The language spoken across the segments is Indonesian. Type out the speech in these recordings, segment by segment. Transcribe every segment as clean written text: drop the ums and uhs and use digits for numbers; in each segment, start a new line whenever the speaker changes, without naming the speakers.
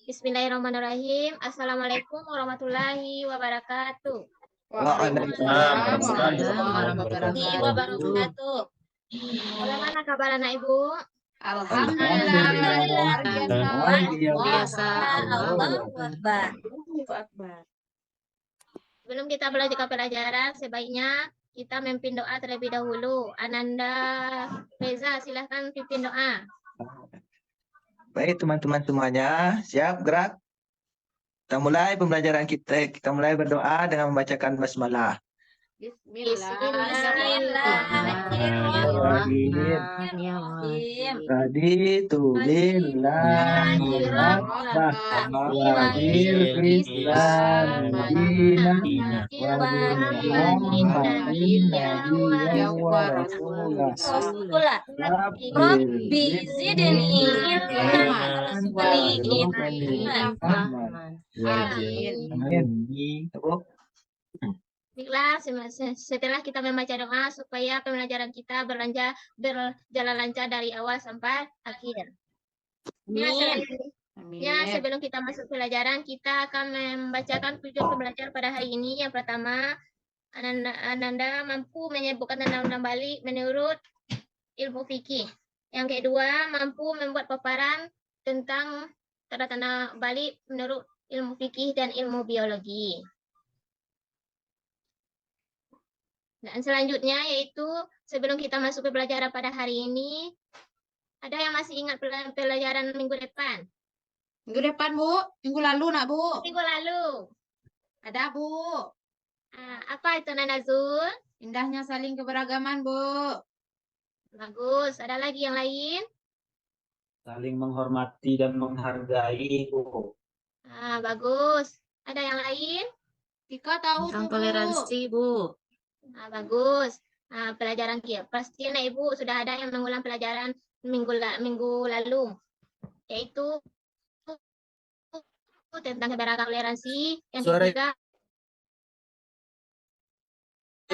Bismillahirrahmanirrahim. Assalamualaikum warahmatullahi wabarakatuh.
Waalaikumsalam
Warahmatullahi wabarakatuh. Bagaimana kabar anak Ibu?
Alhamdulillah.
Luar biasa. Allahu Akbar. Sebelum kita belajar pelajaran, sebaiknya kita memimpin doa terlebih dahulu. Ananda Reza, silahkan pimpin doa.
Baik teman-teman semuanya, siap gerak? Kita mulai pembelajaran kita. Kita mulai berdoa dengan membacakan basmalah.
Bismillahirrahmanirrahim.
Raditu billahi rabbah wa bil islam dinah wa bi Muhammadin nabiyyan wa rasulah.
Rabbi zidni ilman.
Amin.
Baiklah, setelah kita membaca doa supaya pembelajaran kita berjalan lancar dari awal sampai akhir. Ya, sebelum kita masuk pelajaran, kita akan membacakan tujuan pembelajaran pada hari ini. Yang pertama, Ananda mampu menyebutkan tanda-tanda balik menurut ilmu fikih. Yang kedua, mampu membuat paparan tentang tanda-tanda balik menurut ilmu fikih dan ilmu biologi. Dan selanjutnya yaitu sebelum kita masuk ke pelajaran pada hari ini, ada yang masih ingat pelajaran minggu depan?
Minggu depan, Bu. Minggu lalu, nak, Bu.
Minggu lalu.
Ada, Bu.
Apa itu, Nana Zul?
Indahnya saling keberagaman, Bu.
Bagus. Ada lagi yang lain?
Saling menghormati dan menghargai, Bu.
Bagus. Ada yang lain?
Tika tahu
Tentang
tuh, Bu.
toleransi, Bu.
Bagus. Pelajaran kita. Pasti anak Ibu sudah ada yang mengulang pelajaran minggu lalu. Yaitu tentang keberagaman toleransi. Yang ketiga,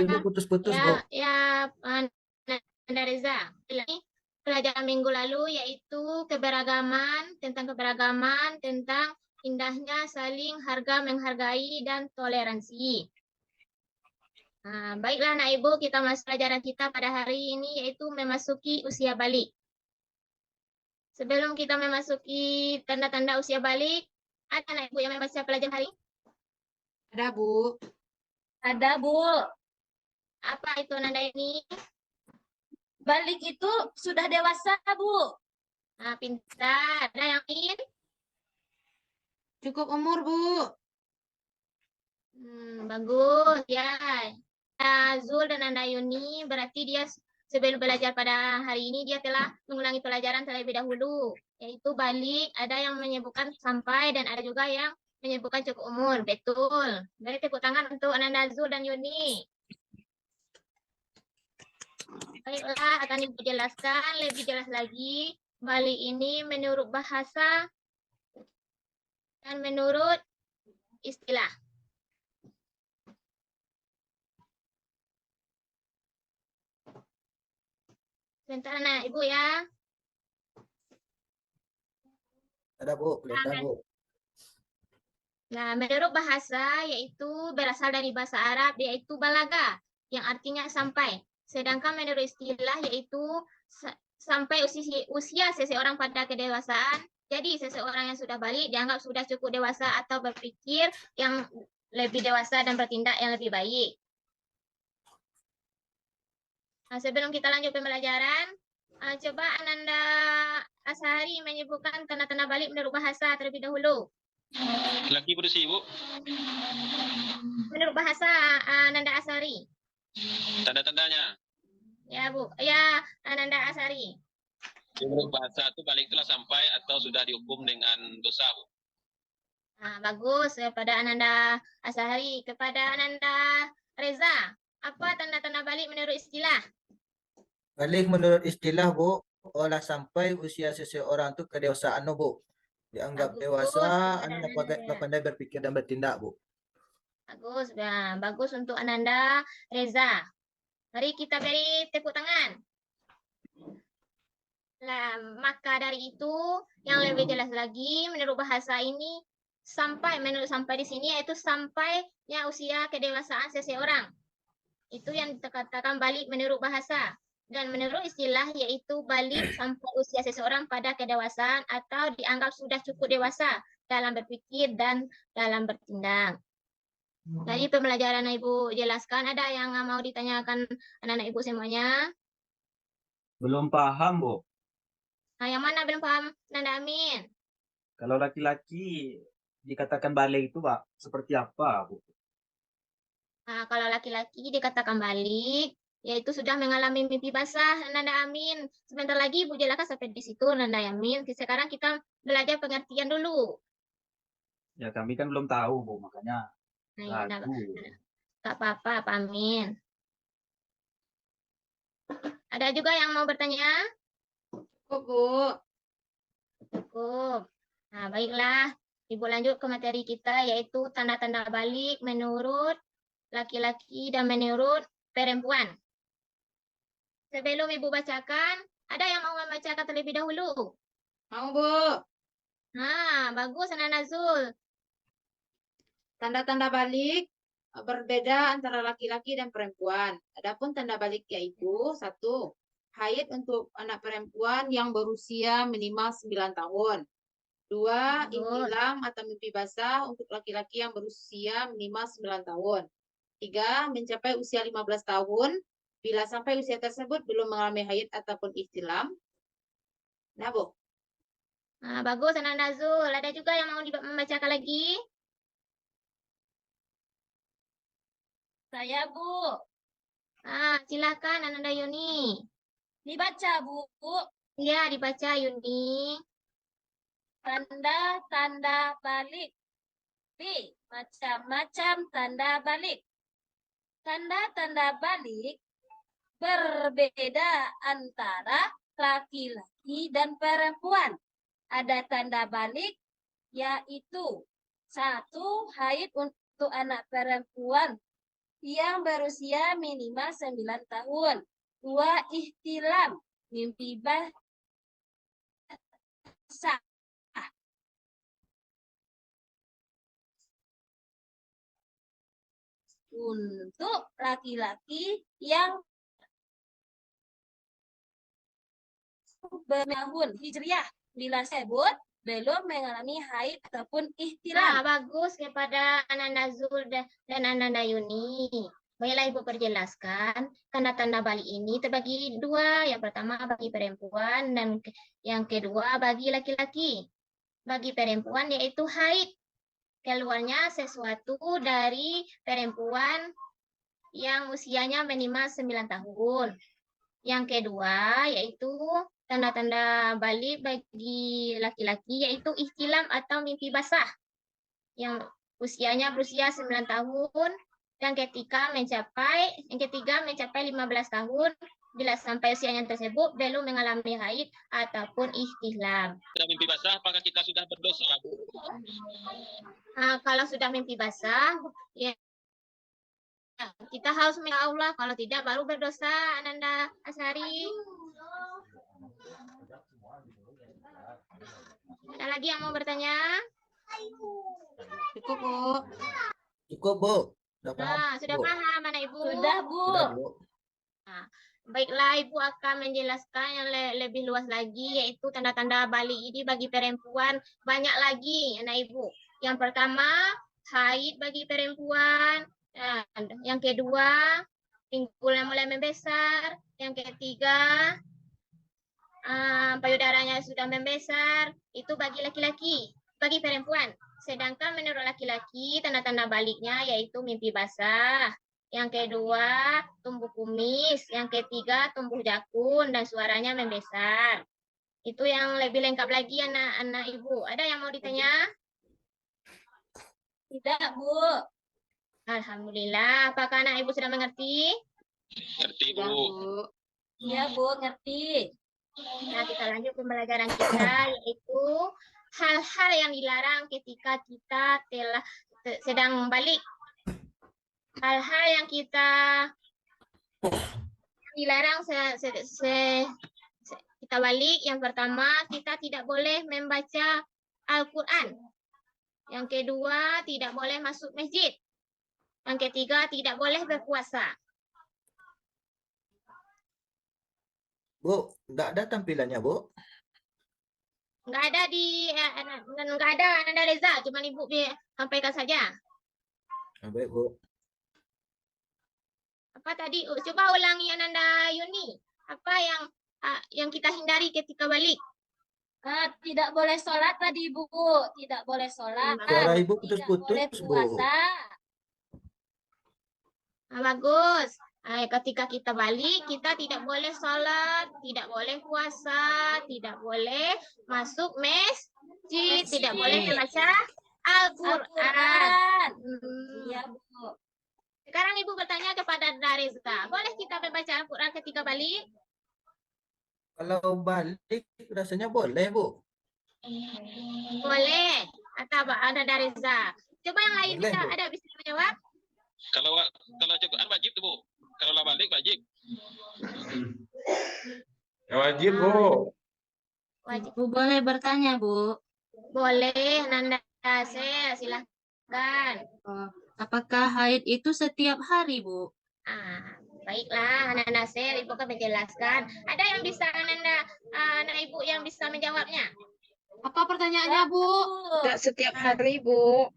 Ibu putus-putus, Bu.
Nanda Reza. Ini pelajaran minggu lalu yaitu tentang keberagaman, tentang indahnya saling menghargai dan toleransi. Baiklah anak Ibu, kita masuk pelajaran kita pada hari ini yaitu memasuki usia balik. Sebelum kita memasuki tanda-tanda usia balik, ada anak Ibu yang membaca pelajaran hari ini?
Ada, Bu.
Ada, Bu. Apa itu Nanda ini?
Balik itu sudah dewasa, Bu.
Pintar. Ada yang lain?
Cukup umur, Bu.
Bagus, ya. Zul dan Nanda Yuni berarti dia sebelum belajar pada hari ini dia telah mengulangi pelajaran terlebih dahulu, yaitu balik. Ada yang menyebutkan sampai dan ada juga yang menyebutkan cukup umur. Betul. Beri tepuk tangan untuk Nanda, Zul dan Yuni. Baiklah, akan Ibu jelaskan lebih jelas lagi. Balik ini menurut bahasa dan menurut istilah. Sebentar anak Ibu ya.
Ada, Bu. Kelihatan, Bu.
Nah, menurut bahasa yaitu berasal dari bahasa Arab yaitu balaga yang artinya sampai. Sedangkan menurut istilah yaitu sampai usia seseorang pada kedewasaan. Jadi seseorang yang sudah balik dianggap sudah cukup dewasa atau berpikir yang lebih dewasa dan bertindak yang lebih baik. Sebelum kita lanjut pembelajaran, coba Ananda Asari menyebutkan tanda-tanda balik menurut bahasa terlebih dahulu.
Lagi bersih, Bu.
Menurut bahasa Ananda Asari.
Tanda-tandanya.
Ya, Bu. Ya, Ananda Asari.
Menurut bahasa itu balik itulah sampai atau sudah dihukum dengan dosa, Bu.
Bagus. Kepada Ananda Asari. Kepada Ananda Reza. Apa tanda-tanda balik menurut istilah?
Balik menurut istilah, Bu, olah sampai usia seseorang itu kedewasaan, Bu. Dianggap dewasa, pandai berpikir dan bertindak, Bu.
Bagus. Bagus untuk Ananda Reza. Mari kita beri tepuk tangan. Nah, maka dari itu yang lebih jelas lagi menurut bahasa ini sampai di sini yaitu sampainya usia kedewasaan seseorang. Itu yang dikatakan balik menurut bahasa. Dan menurut istilah yaitu balik sampai usia seseorang pada kedewasaan atau dianggap sudah cukup dewasa dalam berpikir dan dalam bertindak. Jadi pembelajaran Ibu jelaskan, ada yang mau ditanyakan anak-anak Ibu semuanya?
Belum paham, Bu.
Nah, yang mana belum paham, Nanda Amin?
Kalau laki-laki dikatakan balik itu, Pak, seperti apa, Bu?
Nah, kalau laki-laki dikatakan balik, yaitu sudah mengalami mimpi basah, Nanda Amin. Sebentar lagi Ibu jelaskan sampai di situ, Nanda Amin. Sekarang kita belajar pengertian dulu.
Ya, kami kan belum tahu, Bu, makanya
Nah, ya,
ragu.
Kak Papa, Pak Amin. Ada juga yang mau bertanya?
Cukup, Bu.
Cukup. Nah, baiklah. Ibu lanjut ke materi kita, yaitu tanda-tanda balik menurut laki-laki dan menurut perempuan. Sebelum Ibu bacakan, ada yang mau membacakan terlebih dahulu?
Mau, Bu.
Nah, bagus Anak Nazul.
Tanda-tanda balik berbeda antara laki-laki dan perempuan. Adapun tanda balik yaitu 1. Haid untuk anak perempuan yang berusia minimal 9 tahun. 2.
Betul.
Ihtilam atau mimpi basah untuk laki-laki yang berusia minimal 9 tahun. 3. Mencapai usia 15 tahun bila sampai usia tersebut belum mengalami haid ataupun ihtilam. Nah, Bu.
Nah, bagus Anak Nazul. Ada juga yang mau membacakan lagi?
Saya, Bu.
Ah, silakan Ananda Yuni.
Dibaca, Bu.
Iya, dibaca Yuni.
Tanda-tanda balik. B. Macam-macam tanda balik. Tanda-tanda balik berbeda antara laki-laki dan perempuan. Ada tanda balik yaitu 1. Haid untuk anak perempuan yang berusia minimal 9 tahun. 2. Ihtilam, mimpi basah. Untuk laki-laki yang bertahun hijriah bila sebut belum mengalami haid ataupun
Nah,
ihtilam.
bagus kepada Ananda Zul dan Ananda Yuni. Baiklah Ibu perjelaskan, tanda-tanda balik ini terbagi dua. Yang pertama bagi perempuan dan yang kedua bagi laki-laki. Bagi perempuan yaitu haid. Keluarnya sesuatu dari perempuan yang usianya minimal 9 tahun. Yang kedua yaitu tanda-tanda balik bagi laki-laki yaitu ihtilam atau mimpi basah yang usianya berusia 9 tahun. Yang ketiga mencapai 15 tahun bila sampai usianya tersebut belum mengalami haid ataupun ihtilam.
Sudah mimpi basah, apakah kita sudah berdosa, Bu?
Nah, kalau sudah mimpi basah, ya kita harus minta Allah. Kalau tidak, baru berdosa, Ananda Asari. Ada lagi yang mau bertanya?
Cukup, Bu.
Cukup, Bu. Sudah paham,
Nah, sudah
Bu.
paham, anak Ibu?
Sudah, Bu.
Sudah, Bu.
Nah, baiklah, Ibu akan menjelaskan yang lebih luas lagi, yaitu tanda-tanda balik ini bagi perempuan. Banyak lagi, anak Ibu. Yang pertama, haid bagi perempuan. Yang kedua, pinggulnya mulai membesar. Yang ketiga, payudaranya sudah membesar. Itu bagi laki-laki, bagi perempuan. Sedangkan menurut laki-laki, tanda-tanda baliknya yaitu mimpi basah. Yang kedua, tumbuh kumis. Yang ketiga, tumbuh jakun dan suaranya membesar. Itu yang lebih lengkap lagi anak-anak Ibu. Ada yang mau ditanya?
Tidak, Bu.
Alhamdulillah. Apakah anak Ibu sudah mengerti?
Ngerti,
Sudah,
Bu.
Bu.
Ya, Bu, ngerti.
Nah, kita lanjut pembelajaran kita, yaitu hal-hal yang dilarang ketika kita telah sedang balik. Hal-hal yang kita dilarang kita kita balik, yang pertama kita tidak boleh membaca Al-Quran. Yang kedua, tidak boleh masuk masjid. Yang ketiga, tidak boleh berpuasa.
Bu, nggak ada tampilannya, Bu.
Nggak ada nggak ada Ananda Reza, cuma Ibu sampaikan saja.
Baik, Bu.
Apa tadi? Coba ulangi Ananda Yuni. Apa yang kita hindari ketika balik?
Tidak boleh sholat tadi, Bu. Tidak boleh sholat.
Suara Ibu
Tidak
putus-putus,
boleh
Bu.
puasa.
Bagus. Ketika kita balik, kita tidak boleh sholat, tidak boleh puasa, tidak boleh masuk masjid, tidak boleh membaca Al-Quran.
Al-Quran.
Hmm.
Iya, Bu.
Sekarang Ibu bertanya kepada Reza, boleh kita membaca Al-Quran ketika balik?
Kalau balik rasanya boleh, Bu.
Boleh. Atau Ananda Reza. Coba yang lain
Boleh, Bu.
ada bisa menjawab?
Kalau Al-Quran wajib tuh, Bu. Kalau lah balik wajib.
Ya wajib, Bu.
Wajib.
Bu boleh bertanya, Bu.
Boleh, Ananda. Silahkan.
Apakah haid itu setiap hari, Bu?
Baiklah, Ananda Nasir, Ibu akan menjelaskan. Ada yang bisa anak Ibu yang bisa menjawabnya?
Apa pertanyaannya, Bu?
Tidak setiap hari, Bu.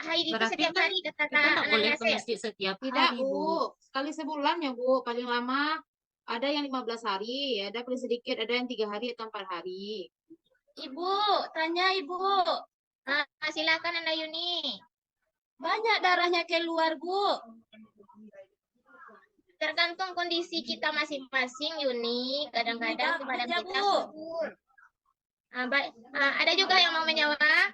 Haid itu
Berarti
setiap
kan
hari, kata
Kita nggak
Ananda
boleh ke
Nasir.
masjid setiap
Tidak,
hari, Bu.
Bu. Sekali sebulan ya, Bu. Paling lama ada yang 15 hari, ada paling sedikit, ada yang 3 hari atau 4 hari.
Ibu, tanya Ibu.
Silakan Anda Yuni.
Banyak darahnya keluar, Bu.
Tergantung kondisi kita masing-masing, Yuni. Kadang-kadang kepada
Iya,
kita
Bu.
subur. Ada juga yang mau menjawab?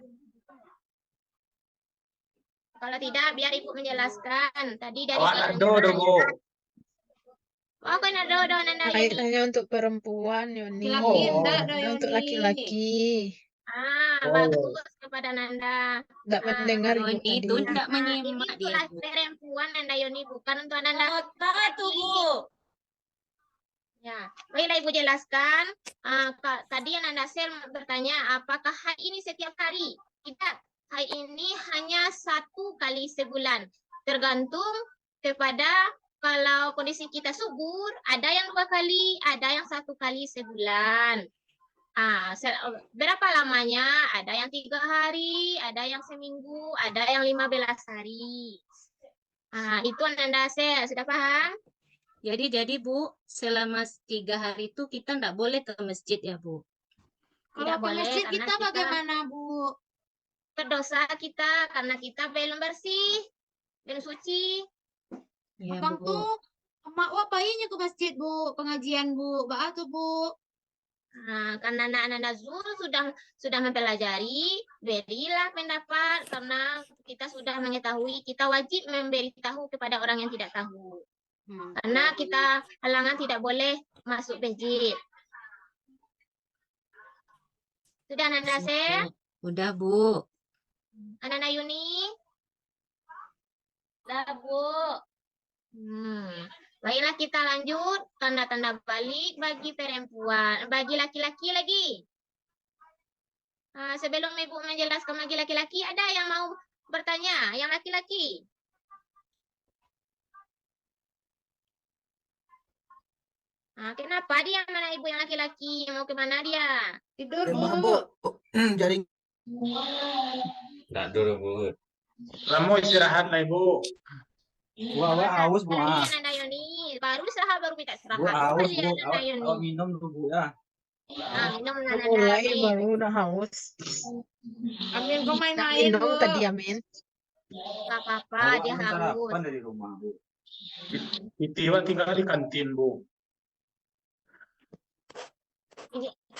Kalau tidak, biar Ibu menjelaskan. Tadi dari
Awak nak do, Bu.
Oh, kan ada Nanda
Haid
Yuni.
hanya untuk perempuan, Yuni.
Laki-laki enggak,
Hanya
Yuni.
untuk laki-laki.
Bagus kepada Nanda.
Tidak mendengar Ibu
Yuni itu
tadi.
tidak
Ini
menyimak dia,
itulah
Bu.
perempuan Nanda Yuni, bukan untuk Nanda.
Otak itu, Bu.
Ya, baiklah Ibu jelaskan. Tadi Nanda Sel bertanya, apakah haid ini setiap hari? Tidak, haid ini hanya 1 kali sebulan. Tergantung kepada kalau kondisi kita subur, ada yang 2 kali, ada yang 1 kali sebulan. Berapa lamanya? Ada yang 3 hari, ada yang seminggu, ada yang 15 hari. Itu Nanda Sel, sudah paham?
Jadi Bu, selama 3 hari itu kita nggak boleh ke masjid ya, Bu?
Kalau
Tidak
ke
boleh,
masjid
karena
kita bagaimana, Bu?
berdosa kita karena kita belum bersih, belum suci.
Iya,
Abang
Bu.
tuh, emak wak payinya ke masjid, Bu. Pengajian, Bu. Baa tuh, Bu.
Karena anak-anak Zul sudah mempelajari, berilah pendapat karena kita sudah mengetahui, kita wajib memberitahu kepada orang yang tidak tahu. Karena kita halangan tidak boleh masuk masjid. Sudah Nanda Sel?
Udah, Bu.
Nanda Yuni?
Udah, Bu.
Baiklah kita lanjut tanda-tanda balik bagi perempuan, bagi laki-laki lagi. Sebelum Ibu menjelaskan bagi laki-laki, ada yang mau bertanya? Yang laki-laki? Kenapa dia? Mana Ibu yang laki-laki? Mau kemana dia?
Tidur,
Ya,
Bu.
mabuk. Jaring.
Nak dulu, Bu. Kamu istirahat lah, Ibu.
Awak haus, Bu.
Nanda Yuni, baru istirahat baru minta
Bu
istirahat.
haus,
Kembali
Bu.
Nanda Yuni.
Awak minum dulu, Bu ya.
Minum Nanda
Mulai
Yuni.
baru udah haus.
Amin, kau
Nak
main-main, Bu.
minum tadi, Amin.
Gak apa-apa,
Awak
dia
ambil
haus.
sarapan dari rumah, Bu.
Iti wak tinggal di kantin, Bu.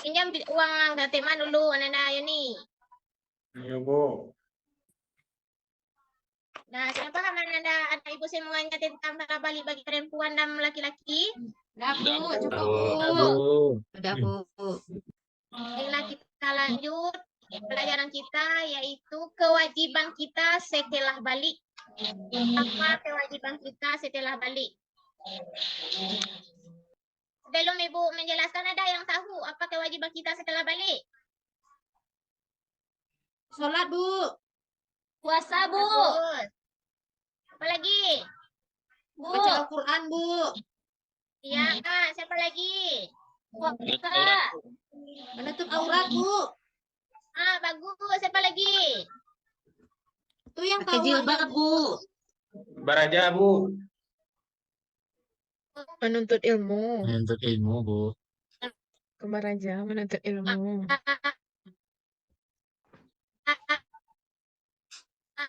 Pinjam uang Teman dulu Nanda Yuni.
Iya, Bu.
Nah, sudah paham Nanda anak Ibu semuanya tentang tanda balik bagi perempuan dan laki-laki?
Dah, Bu. Cukup,
Tahu,
Bu.
Bu.
Udah, Bu.
Baiklah kita lanjut pelajaran kita yaitu kewajiban kita setelah balik. Apa kewajiban kita setelah balik? Sebelum Ibu menjelaskan, ada yang tahu apa kewajiban kita setelah balik?
Sholat, Bu.
Puasa, Bu.
Bagus. Apa lagi?
Bu.
Baca Al-Quran, Bu.
Iya, Kak. Siapa lagi?
Menutup
Puasa.
aurat.
Menutup aurat, Bu.
Ah, bagus. Siapa lagi?
Itu yang
Pakai
tahu
jilbab,
aja,
Bu.
Baraja, Bu.
Menuntut ilmu.
Menuntut ilmu, Bu.
Kembar aja menuntut ilmu.
Ah, ah, ah, ah, ah, ah.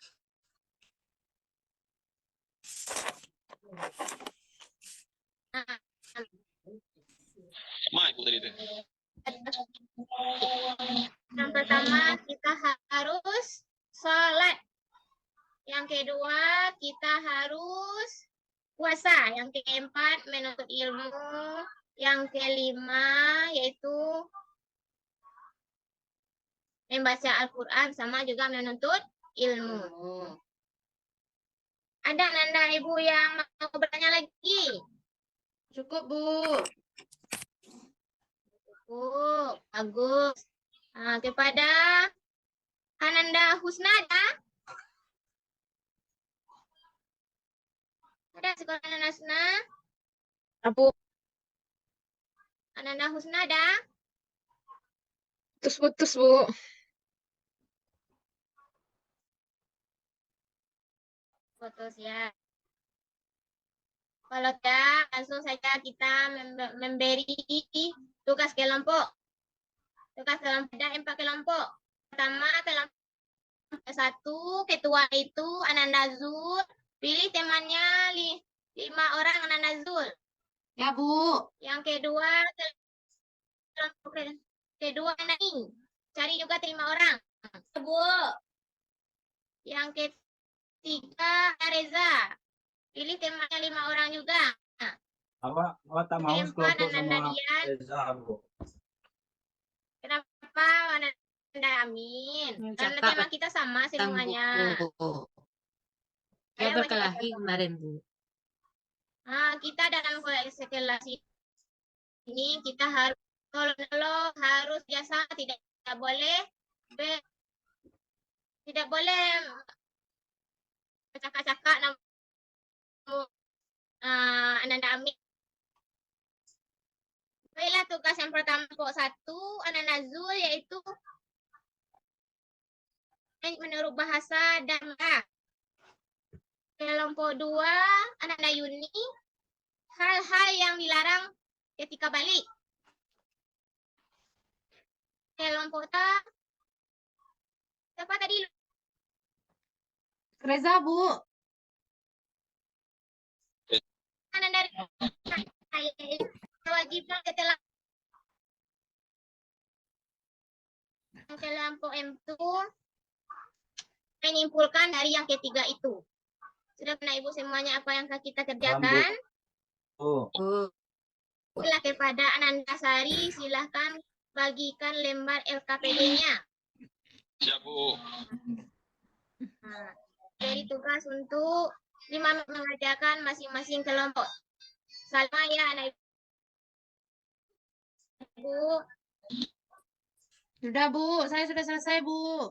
Ma Ibu tadi itu.
Yang pertama, kita harus sholat. Yang kedua, kita harus puasa. Yang keempat, menuntut ilmu. Yang kelima, yaitu membaca Al-Quran sama juga menuntut ilmu. Ada Nanda Ibu yang mau bertanya lagi?
Cukup, Bu.
Bagus. Kepada Ananda Husnada. Ada sekolah Ananda Husna?
Apa?
Ananda Husnada?
Putus-putus, Bu.
Fotos ya. Kalau tidak, langsung saja kita memberi tugas kelompok. Tugas kelompok ada 4 kelompok. Pertama, kelompok 1, ketua itu Ananda Zul. Pilih temannya 5 orang Ananda Zul.
Ya, Bu.
Yang kedua, kelompok kedua Nani. Cari juga 5 orang.
Bu.
Yang ketiga Reza. Pilih temannya 5 orang juga.
Awak tak mau
Keempat
sekelompok
Ananda
sama
Dian.
Reza, Bu.
Kenapa Ananda Amin? Karena
Cakap
tema kita sama semuanya.
Bu.
Ayo
Saya
baca
berkelahi
baca.
kemarin, Bu.
Kita dalam kelas ini kita harus tolong harus biasa, tidak boleh tidak boleh cakap-cakap nama Ananda Amin. Baiklah, tugas yang pertama kelompok 1 Ananda Zul yaitu menurut bahasa dan kelompok 2 Ananda Yuni hal-hal yang dilarang ketika balik. Kelompok siapa tadi?
Reza, Bu.
Ananda kewajiban setelah kelompok M itu menyimpulkan dari yang ketiga itu. Sudah kena Ibu semuanya apa yang kita kerjakan?
Bu.
Setelah kepada Ananda Sari, silahkan bagikan lembar LKPD-nya.
Siap, Bu.
Jadi tugas untuk 5 menit mengerjakan masing-masing kelompok. Salma ya anak Ibu.
Sudah, Bu. Saya sudah selesai, Bu.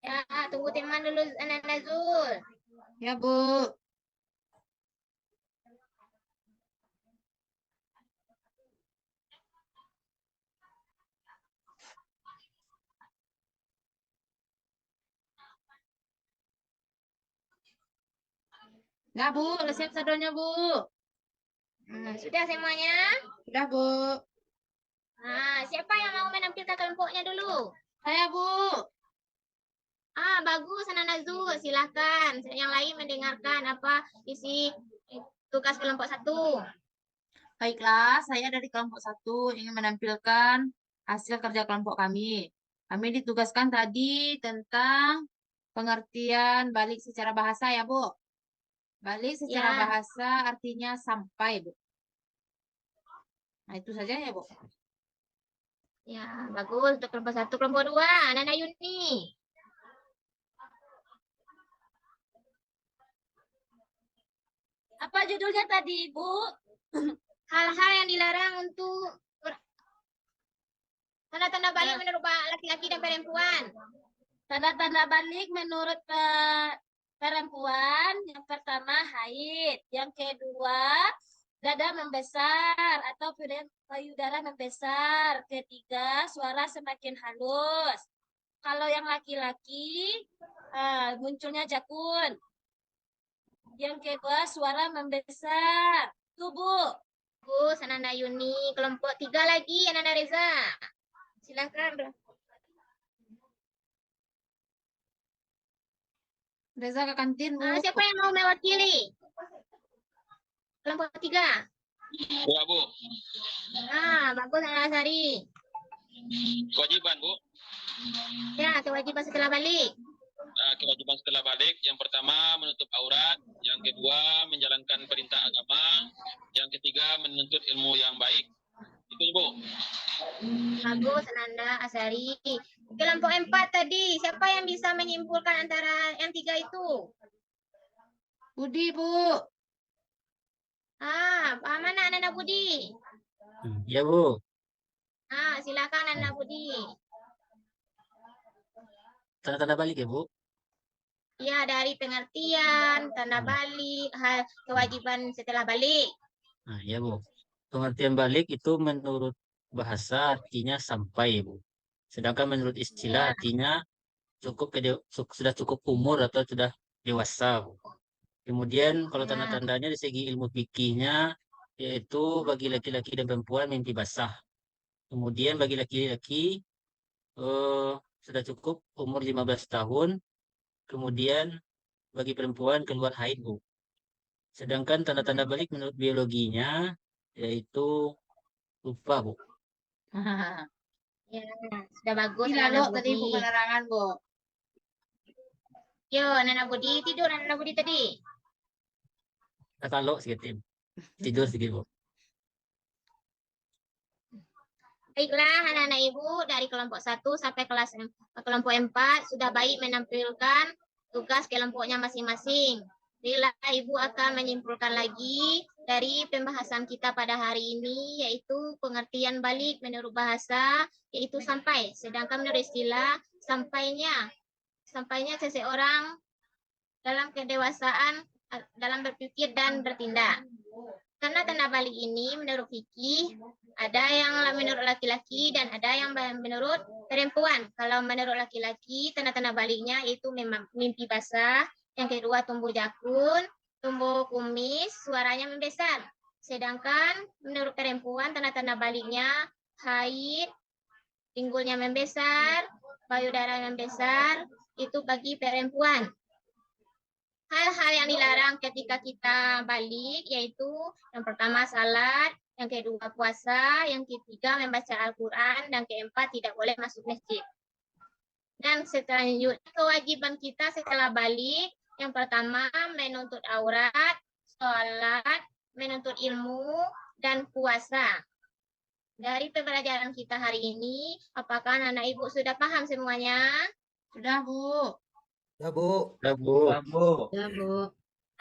Ya, tunggu teman dulu Ananda Zul.
Ya, Bu. Ya, Bu. Udah siap sadonya, Bu.
Sudah semuanya?
Sudah, Bu.
Siapa yang mau menampilkan kelompoknya dulu?
Saya, Bu.
Bagus Ananda Zul, silahkan. Yang lain mendengarkan apa isi tugas kelompok 1.
Baiklah, saya dari kelompok 1 ingin menampilkan hasil kerja kelompok kami. Kami ditugaskan tadi tentang pengertian balik secara bahasa ya, Bu. Balik secara
Ya.
bahasa artinya sampai, Bu. Nah, itu saja ya, Bu.
Ya, bagus untuk kelompok 1. Kelompok 2, Ananda Yuni.
Apa judulnya tadi, Bu?
Hal-hal yang dilarang untuk tanda-tanda balik menurut laki-laki dan perempuan.
Tanda-tanda balik menurut perempuan, yang pertama haid, yang kedua dada membesar atau payudara membesar, ketiga suara semakin halus. Kalau yang laki-laki munculnya jakun. Yang kedua suara membesar. Tubuh.
Bagus, Ananda Yuni. Kelompok 3 lagi, Ananda Reza. Silakan.
Reza ke kantin, Bu.
Siapa yang mau mewakili? Kelompok 3.
Ya, Bu.
Bagus, Ananda Sari.
Kewajiban, Bu.
Ya, kewajiban setelah balik.
Kewajiban setelah balik, yang pertama menutup aurat, yang kedua menjalankan perintah agama, yang ketiga menuntut ilmu yang baik. Itu, Bu.
Bagus, Ananda Asari. Kelompok 4 tadi, siapa yang bisa menyimpulkan antara yang 3 itu?
Budi, Bu.
Mana Ananda Budi?
Ya, Bu.
Silakan Ananda Budi.
Tanda-tanda balik ya, Bu?
Ya, dari pengertian, tanda balik, hal kewajiban setelah balik.
Ya, Bu. Pengertian balik itu menurut bahasa artinya sampai, Bu. Sedangkan menurut istilah artinya sudah cukup umur atau sudah dewasa, Bu. Kemudian kalau tanda-tandanya di segi ilmu fikihnya yaitu bagi laki-laki dan perempuan mimpi basah. Kemudian bagi laki-laki sudah cukup umur 15 tahun. Kemudian bagi perempuan keluar haid, Bu. Sedangkan tanda-tanda balik menurut biologinya yaitu lupa, Bu.
Ya, sudah bagus.
Lalu tadi Bu penerangan, Bu.
Yo, Nana Budi tidur, Nana Budi tadi.
Kalau sedikit, tidur sedikit, Bu.
Baiklah, anak-anak ibu dari kelompok 1 sampai kelompok 4 sudah baik menampilkan tugas kelompoknya masing-masing. Bila ibu akan menyimpulkan lagi dari pembahasan kita pada hari ini, yaitu pengertian balik menurut bahasa, yaitu sampai. Sedangkan menurut istilah, sampainya seseorang dalam kedewasaan, dalam berpikir dan bertindak. Karena tanda balik ini menurut fikih, ada yang menurut laki-laki dan ada yang menurut perempuan. Kalau menurut laki-laki, tanda-tanda baliknya itu memang mimpi basah. Yang kedua, tumbuh jakun, tumbuh kumis, suaranya membesar. Sedangkan menurut perempuan, tanda-tanda baliknya haid, pinggulnya membesar, payudara membesar, itu bagi perempuan. Hal-hal yang dilarang ketika kita balik yaitu yang pertama salat, yang kedua puasa, yang ketiga membaca Al-Quran, dan keempat tidak boleh masuk masjid. Dan selanjutnya kewajiban kita setelah balik, yang pertama menuntut aurat, sholat, menuntut ilmu, dan puasa. Dari pembelajaran kita hari ini, apakah anak ibu sudah paham semuanya?
Sudah, Bu.
Ya, Bu.
Ya, Bu.
Ya, Bu.
Ya, Bu.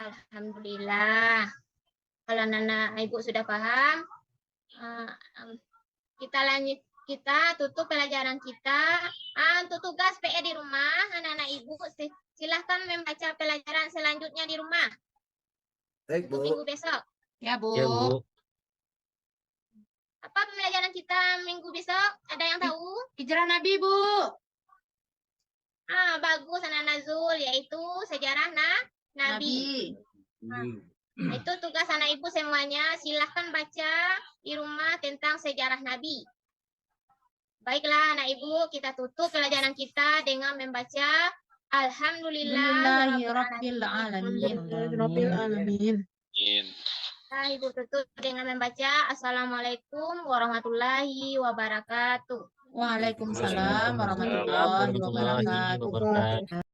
Alhamdulillah. Kalau anak ibu sudah paham, kita lanjut. Kita tutup pelajaran kita. Untuk tugas PE di rumah, anak-anak ibu silahkan membaca pelajaran selanjutnya di rumah.
Baik,
Untuk
Bu.
minggu besok.
Ya, Bu.
Ya, Bu.
Apa pembelajaran kita minggu besok? Ada yang tahu?
Hijrah Nabi, Bu.
Bagus anak-anak Zul, yaitu sejarah Nabi. Itu tugas anak ibu semuanya. Silahkan baca di rumah tentang sejarah Nabi. Baiklah anak ibu, kita tutup pelajaran kita dengan membaca
Alhamdulillahirabbil alamin.
Rabbil alamin.
Ibu tutup dengan membaca Assalamualaikum warahmatullahi wabarakatuh.
Waalaikumsalam warahmatullahi wabarakatuh.